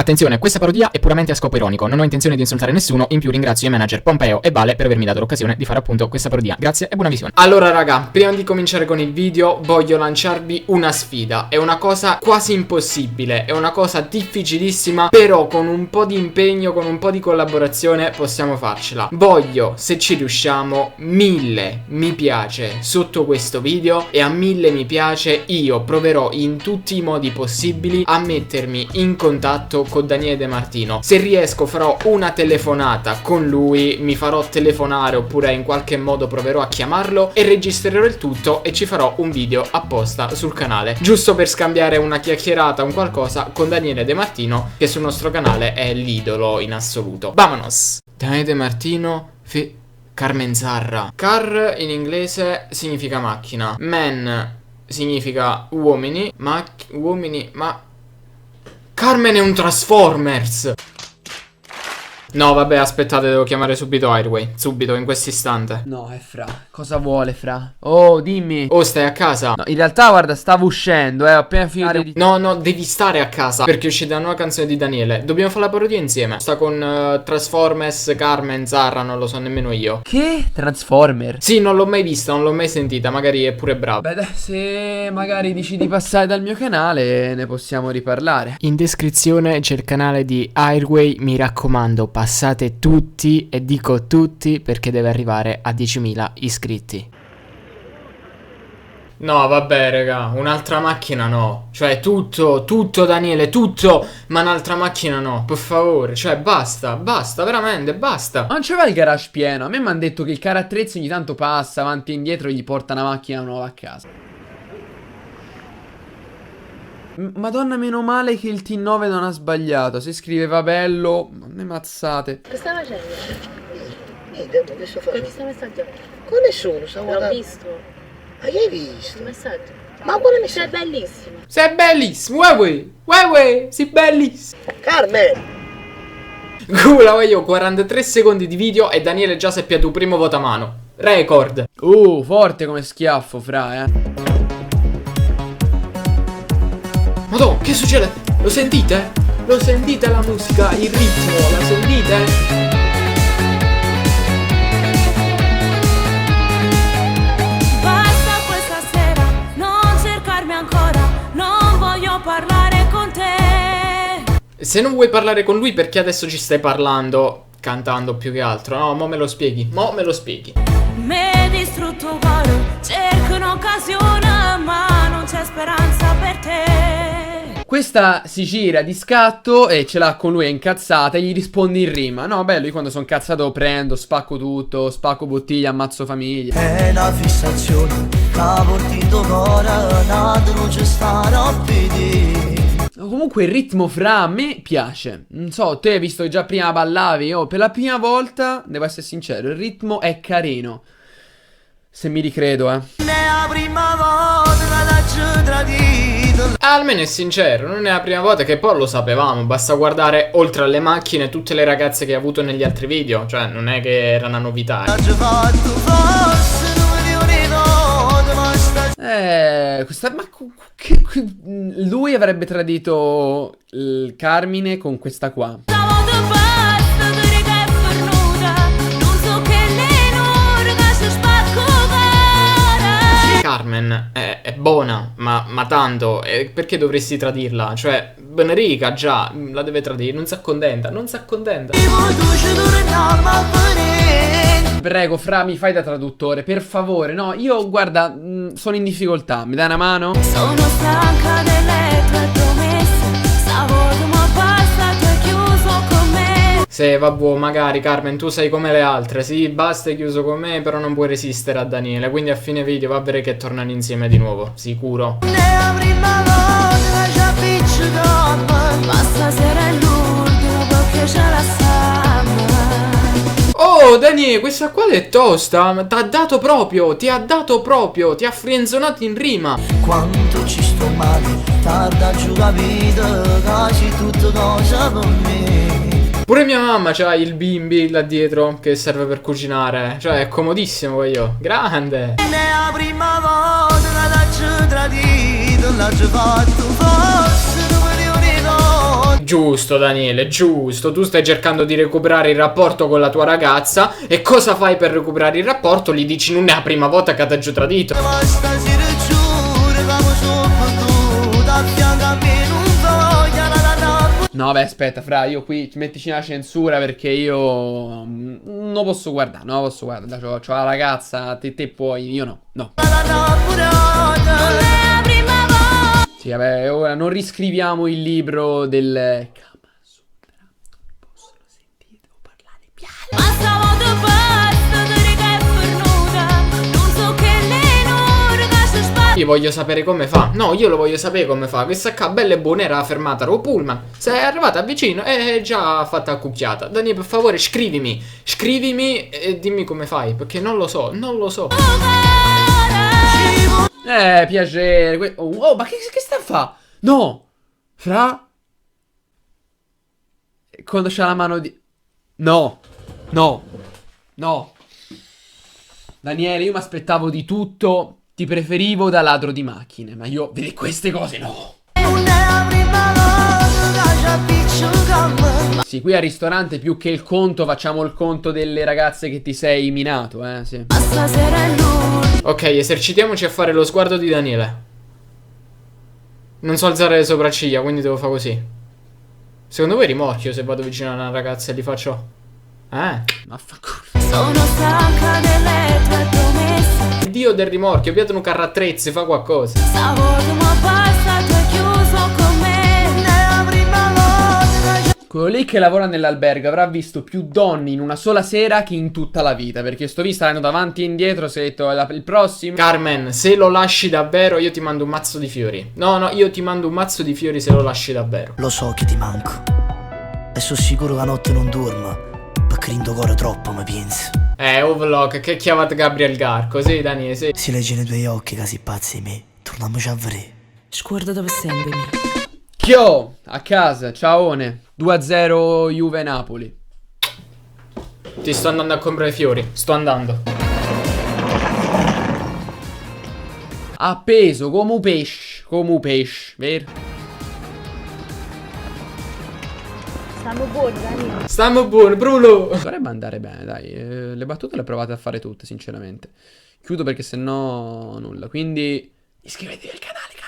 Attenzione, questa parodia è puramente a scopo ironico, non ho intenzione di insultare nessuno, in più ringrazio i manager Pompeo e Vale per avermi dato l'occasione di fare appunto questa parodia. Grazie e buona visione. Allora raga, prima di cominciare con il video voglio lanciarvi una sfida. È una cosa quasi impossibile, è una cosa difficilissima, però con un po' di impegno, con un po' di collaborazione possiamo farcela. Voglio, se ci riusciamo, 1000 mi piace sotto questo video, e a 1000 mi piace io proverò in tutti i modi possibili a mettermi in contatto con Daniele De Martino. Se riesco farò una telefonata con lui, mi farò telefonare oppure in qualche modo proverò a chiamarlo e registrerò il tutto e ci farò un video apposta sul canale, giusto per scambiare una chiacchierata, un qualcosa con Daniele De Martino, che sul nostro canale è l'idolo in assoluto. Vamonos! Daniele De Martino, Carmen Zarra. Car in inglese significa macchina, man significa uomini, uomini, ma Carmen è un Transformers! No vabbè, aspettate, devo chiamare subito Airway, subito, in questo istante. No, è Fra. Cosa vuole Fra? Oh, dimmi. Oh, stai a casa? No, in realtà guarda, stavo uscendo, ho appena finito di... No, devi stare a casa, perché è uscita una nuova canzone di Daniele. Dobbiamo fare la parodia insieme. Sta con Transformers, Carmen, Zarra, non lo so nemmeno io. Che? Transformer? Sì, non l'ho mai vista, non l'ho mai sentita, magari è pure brava. Beh dai, se magari dici di passare dal mio canale ne possiamo riparlare. In descrizione c'è il canale di Airway, mi raccomando, passate tutti, e dico tutti perché deve arrivare a 10.000 iscritti. No vabbè raga, un'altra macchina no. Cioè tutto Daniele, tutto, ma un'altra macchina no, per favore. Cioè basta, veramente basta. Ma non c'era il garage pieno. A me mi hanno detto che il carro attrezzi ogni tanto passa avanti e indietro e gli porta una macchina nuova a casa. Madonna, meno male che il T9 non ha sbagliato. Se scriveva bello, ma ne mazzate. Che stai facendo? Niente, adesso fa. Con chi stai messaggiando? Con nessuno, stavo L'ho visto. Ma che hai visto? Il messaggio. Ma quale Sei messaggio? bellissimo. Sei bellissimo, uè, sei bellissimo. Carmen! Gula, voglio 43 secondi di video e Daniele già si è piato il primo votamano. Record. Forte come schiaffo, Fra, Madonna, che succede? Lo sentite? Lo sentite la musica, il ritmo, la sentite? Basta questa sera, non cercarmi ancora, non voglio parlare con te. Se non vuoi parlare con lui, perché adesso ci stai parlando? Cantando più che altro, no? Mo me lo spieghi, M'hai distrutto il cuore, cerco un'occasione, ma non c'è speranza per te. Questa si gira di scatto e ce l'ha con lui, è incazzata, e gli risponde in rima. No, beh, lui quando sono incazzato prendo, spacco tutto, spacco bottiglie, ammazzo famiglia. È una fissazione, che porti in tuo cuore, non ci sta rapidi. Comunque il ritmo, Fra, a me piace. Non so, te hai visto che già prima ballavi. Per la prima volta, devo essere sincero, il ritmo è carino. Se mi ricredo, La prima volta l'ho tradito. Almeno è sincero, non è la prima volta, che poi lo sapevamo. Basta guardare oltre alle macchine tutte le ragazze che ha avuto negli altri video. Cioè, non è che era una novità. Lui avrebbe tradito il Carmine con questa qua. Carmen è buona, ma tanto, perché dovresti tradirla? Cioè, Benerica già la deve tradire, non si accontenta. Prego, Fra, mi fai da traduttore, per favore. No, io, guarda, sono in difficoltà, mi dai una mano? Sono stanca delle tue promesse, stavo ma basta, tu hai chiuso con me. Se vabbè, magari Carmen, tu sei come le altre. Sì, basta, è chiuso con me, però non puoi resistere a Daniele. Quindi a fine video va a vedere che tornano insieme di nuovo, sicuro. Ma stasera è l'ultimo perché ce la siamo. Oh Daniele, questa qua è tosta. Ti ha dato proprio, ti ha frienzonato in rima. Quanto ci sto male, tarda giù la vita, quasi tutto cosa per me. Pure mia mamma c'ha il bimbi là dietro che serve per cucinare. Cioè è comodissimo quello. Grande. La prima volta l'ho tradito, l'ho fatto forse. Giusto Daniele, giusto, tu stai cercando di recuperare il rapporto con la tua ragazza e cosa fai per recuperare il rapporto? Gli dici non è la prima volta che ti ha giù tradito. No, beh, aspetta, fra, io qui mettici una censura perché io non lo posso guardare, non lo posso guardare. C'ho la ragazza, te puoi, io no, no. Sì, vabbè, ora non riscriviamo il libro del Kama Sutra. Non possono sentire, devo parlare piano. Ma stavo de basta, de riga e pernuda. Non so che lei non ragazza spazio. Io voglio sapere come fa. No, io lo voglio sapere come fa. Questa qua bella e buona era fermata al pullman. Se è arrivata vicino è già fatta cucchiata. Dani, per favore, scrivimi. Scrivimi e dimmi come fai. Perché non lo so, non lo so. Piacere. Oh, ma che sta a fa? No! Fra? Quando c'ha la mano di... No! No! No! Daniele, io mi aspettavo di tutto. Ti preferivo da ladro di macchine. Ma io... Vedi queste cose, no! Sì, qui al ristorante più che il conto facciamo il conto delle ragazze che ti sei minato, sì. Ok, esercitiamoci a fare lo sguardo di Daniele. Non so alzare le sopracciglia, quindi devo fare così. Secondo voi rimorchio se vado vicino a una ragazza e gli faccio... Vaffanculo. Sono stanca delle tue promesse. Dio del rimorchio, abbiate un carro attrezzi, fa qualcosa. Stavo ma basta, tu hai chiuso con me. Quello lì che lavora nell'albergo avrà visto più donne in una sola sera che in tutta la vita. Perché sto visto andando davanti e indietro. Si è detto il prossimo. Carmen, se lo lasci davvero io ti mando un mazzo di fiori. No, io ti mando un mazzo di fiori se lo lasci davvero. Lo so che ti manco e sono sicuro che la notte non dormo perché rindo cuore troppo mi pensi. Un vlog, che chiamate Gabriel Garco, sì Dani, sì. Si legge nei tuoi occhi che sei pazzi di me. Torniamoci a vedere. Sguarda dove sembri. Chio, a casa, ciaone. 2-0 Juve Napoli. Ti sto andando a comprare fiori, sto andando. Appeso come un pesce, vero? Stiamo buoni, Bruno. Dovrebbe andare bene, dai. Le battute le ho provate a fare tutte, sinceramente. Chiudo perché sennò nulla. Quindi iscrivetevi al canale, cazzo.